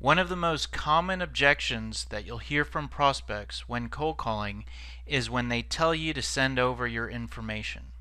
One of the most common objections that you'll hear from prospects when cold calling is when they tell you to send over your information.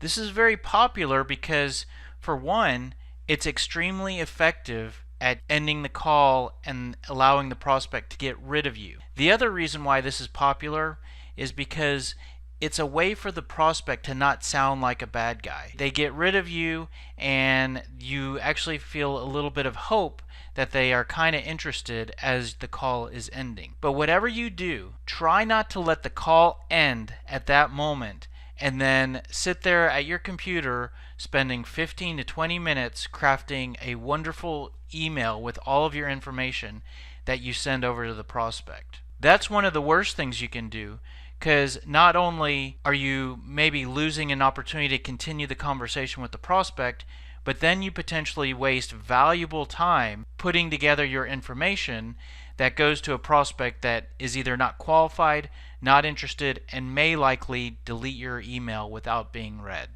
This is very popular because, for one, it's extremely effective at ending the call and allowing the prospect to get rid of you. The other reason why this is popular is because it's a way for the prospect to not sound like a bad guy. They get rid of you and you actually feel a little bit of hope that they are kind of interested as the call is ending. But whatever you do, try not to let the call end at that moment and then sit there at your computer spending 15 to 20 minutes crafting a wonderful email with all of your information that you send over to the prospect. That's one of the worst things you can do, because not only are you maybe losing an opportunity to continue the conversation with the prospect, but then you potentially waste valuable time putting together your information that goes to a prospect that is either not qualified, not interested, and may likely delete your email without being read.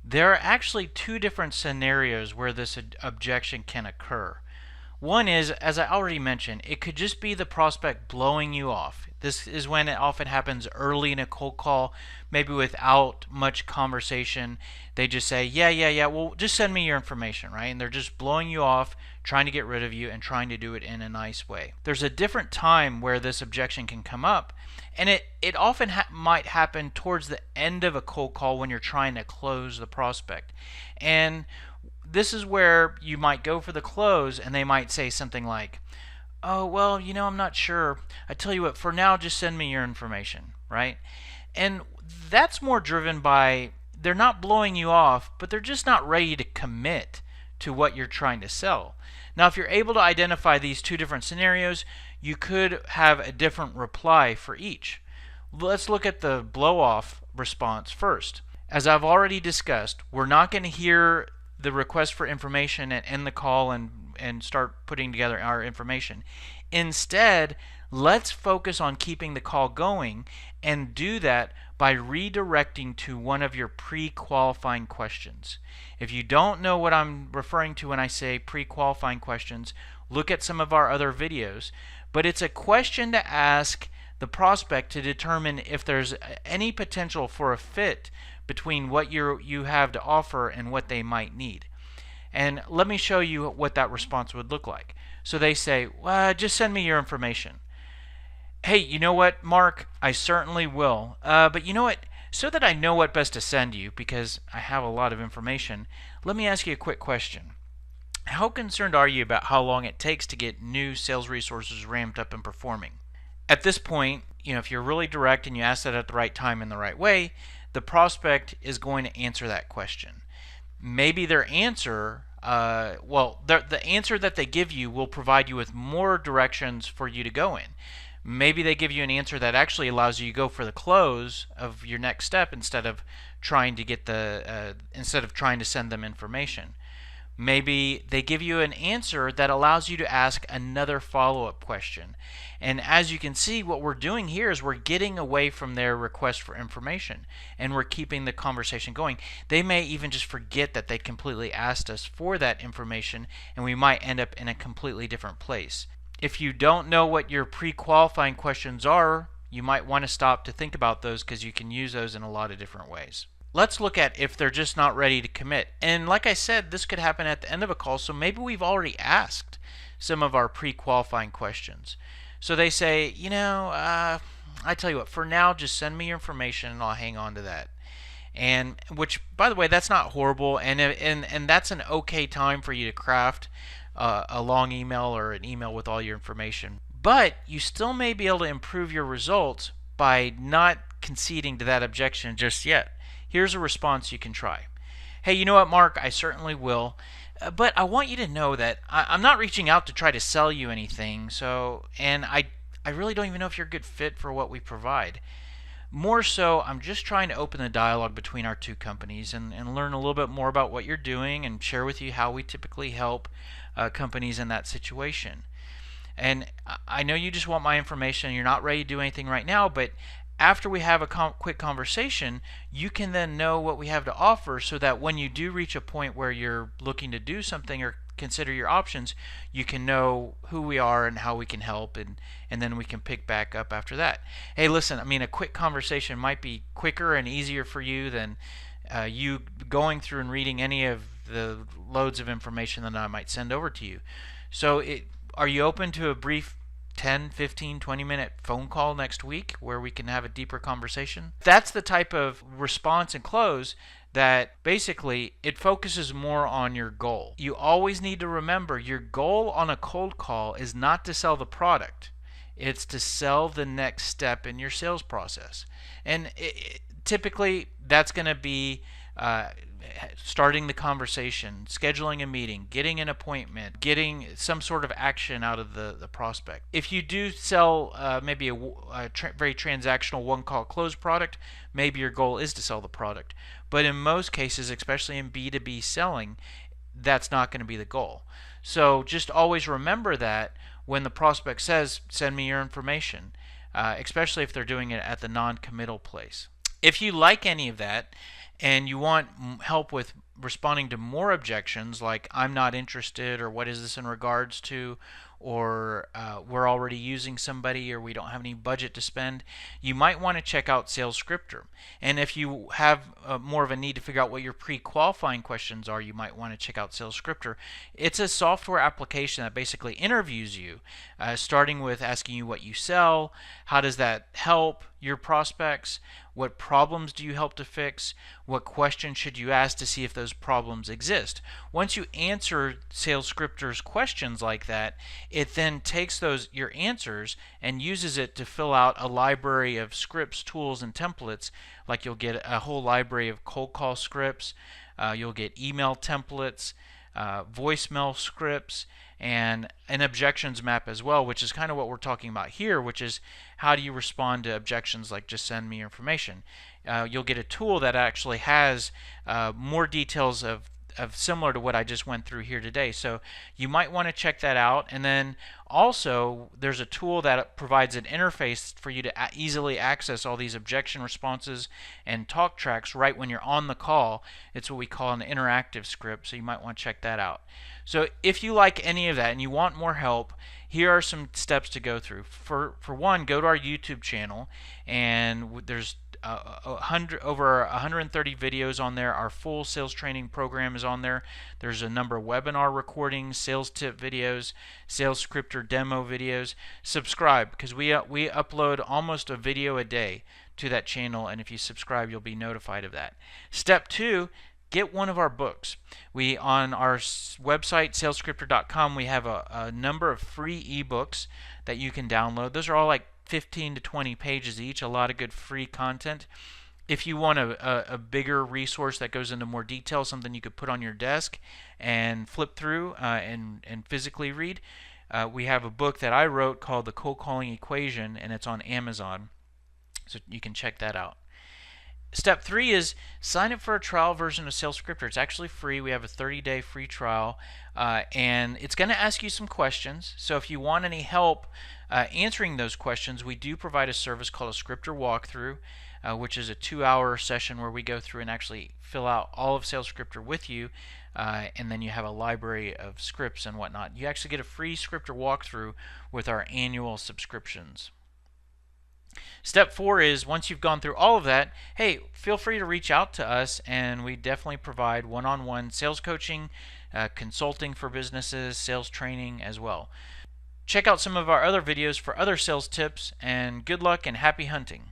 There are actually two different scenarios where this objection can occur. One is, as I already mentioned, it could just be the prospect blowing you off. This is when it often happens early in a cold call, maybe without much conversation. They just say, yeah, well, just send me your information, right? And they're just blowing you off, trying to get rid of you, and trying to do it in a nice way. There's a different time where this objection can come up, and it often might happen towards the end of a cold call when you're trying to close the prospect. And this is where you might go for the close and they might say something like, oh, well, I'm not sure. I tell you what, for now, just send me your information, right? And that's more driven by they're not blowing you off, but they're just not ready to commit to what you're trying to sell. Now, if you're able to identify these two different scenarios, you could have a different reply for each. Let's look at the blow-off response first. As I've already discussed, we're not going to hear the request for information and end the call and start putting together our information. Instead, let's focus on keeping the call going and do that by redirecting to one of your pre-qualifying questions. If you don't know what I'm referring to when I say pre-qualifying questions, look at some of our other videos. But it's a question to ask the prospect to determine if there's any potential for a fit between what you have to offer and what they might need. And let me show you what that response would look like. So they say, well, just send me your information. Hey, you know what, Mark? I certainly will. But you know what? So that I know what best to send you, because I have a lot of information, let me ask you a quick question. How concerned are you about how long it takes to get new sales resources ramped up and performing? At this point, if you're really direct and you ask that at the right time in the right way, the prospect is going to answer that question. Maybe their answer, the answer that they give you will provide you with more directions for you to go in. Maybe they give you an answer that actually allows you to go for the close of your next step instead of trying to send them information. Maybe they give you an answer that allows you to ask another follow-up question. And as you can see, what we're doing here is we're getting away from their request for information and we're keeping the conversation going. They may even just forget that they completely asked us for that information, and we might end up in a completely different place. If you don't know what your pre-qualifying questions are, you might want to stop to think about those, because you can use those in a lot of different ways. Let's look at if they're just not ready to commit. And like I said, this could happen at the end of a call, so maybe we've already asked some of our pre-qualifying questions. So they say, I tell you what, for now, just send me your information and I'll hang on to that. And which, by the way, that's not horrible, and that's an okay time for you to craft a long email or an email with all your information. But you still may be able to improve your results by not conceding to that objection just yet. Here's a response you can try. Hey, you know what, Mark? I certainly will. But I want you to know that I'm not reaching out to try to sell you anything. And I really don't even know if you're a good fit for what we provide. More so, I'm just trying to open the dialogue between our two companies and learn a little bit more about what you're doing and share with you how we typically help companies in that situation. And I know you just want my information and you're not ready to do anything right now, but after we have a quick conversation, you can then know what we have to offer, so that when you do reach a point where you're looking to do something or consider your options, you can know who we are and how we can help, and then we can pick back up after that. Hey, listen, I mean, a quick conversation might be quicker and easier for you than you going through and reading any of the loads of information that I might send over to you. So are you open to a brief 10, 15, 20-minute phone call next week where we can have a deeper conversation? That's the type of response and close that basically it focuses more on your goal. You always need to remember your goal on a cold call is not to sell the product. It's to sell the next step in your sales process. And typically that's going to be starting the conversation, scheduling a meeting, getting an appointment, getting some sort of action out of the prospect. If you do sell maybe a very transactional one-call close product, maybe your goal is to sell the product. But in most cases, especially in B2B selling, that's not going to be the goal. So just always remember that when the prospect says, send me your information, especially if they're doing it at the non-committal place. If you like any of that and you want help with responding to more objections like I'm not interested, or what is this in regards to, or we're already using somebody, or we don't have any budget to spend, you might want to check out Sales Scripter. And if you have more of a need to figure out what your pre-qualifying questions are, you might want to check out Sales Scripter. It's a software application that basically interviews you, starting with asking you what you sell, how does that help your prospects, what problems do you help to fix, what questions should you ask to see if those problems exist. Once you answer Sales Scripter's questions like that, it then takes your answers and uses it to fill out a library of scripts, tools, and templates. Like you'll get a whole library of cold call scripts, you'll get email templates, voicemail scripts, and an objections map as well, which is kind of what we're talking about here, which is how do you respond to objections like just send me your information. You'll get a tool that actually has more details of similar to what I just went through here today. So you might want to check that out. And then also there's a tool that provides an interface for you to easily access all these objection responses and talk tracks right when you're on the call. It's what we call an interactive script, so you might want to check that out. So if you like any of that and you want more help, here are some steps to go through. For one, go to our YouTube channel, and there's over 130 videos on there. Our full sales training program is on there. There's a number of webinar recordings, sales tip videos, Sales Scripter demo videos. Subscribe, because we upload almost a video a day to that channel, and if you subscribe, you'll be notified of that. Step 2, get one of our books. On our website, salescripter.com, we have a number of free ebooks that you can download. Those are all like 15 to 20 pages each, a lot of good free content. If you want a bigger resource that goes into more detail, something you could put on your desk and flip through and physically read, we have a book that I wrote called The Cold Calling Equation, and it's on Amazon, so you can check that out. Step 3 is sign up for a trial version of Sales Scripter. It's actually free. We have a 30-day free trial, and it's going to ask you some questions. So if you want any help answering those questions, we do provide a service called a Scripter Walkthrough, which is a 2-hour session where we go through and actually fill out all of Sales Scripter with you, and then you have a library of scripts and whatnot. You actually get a free Scripter Walkthrough with our annual subscriptions. Step 4 is, once you've gone through all of that, hey, feel free to reach out to us, and we definitely provide one-on-one sales coaching, consulting for businesses, sales training as well. Check out some of our other videos for other sales tips, and good luck and happy hunting.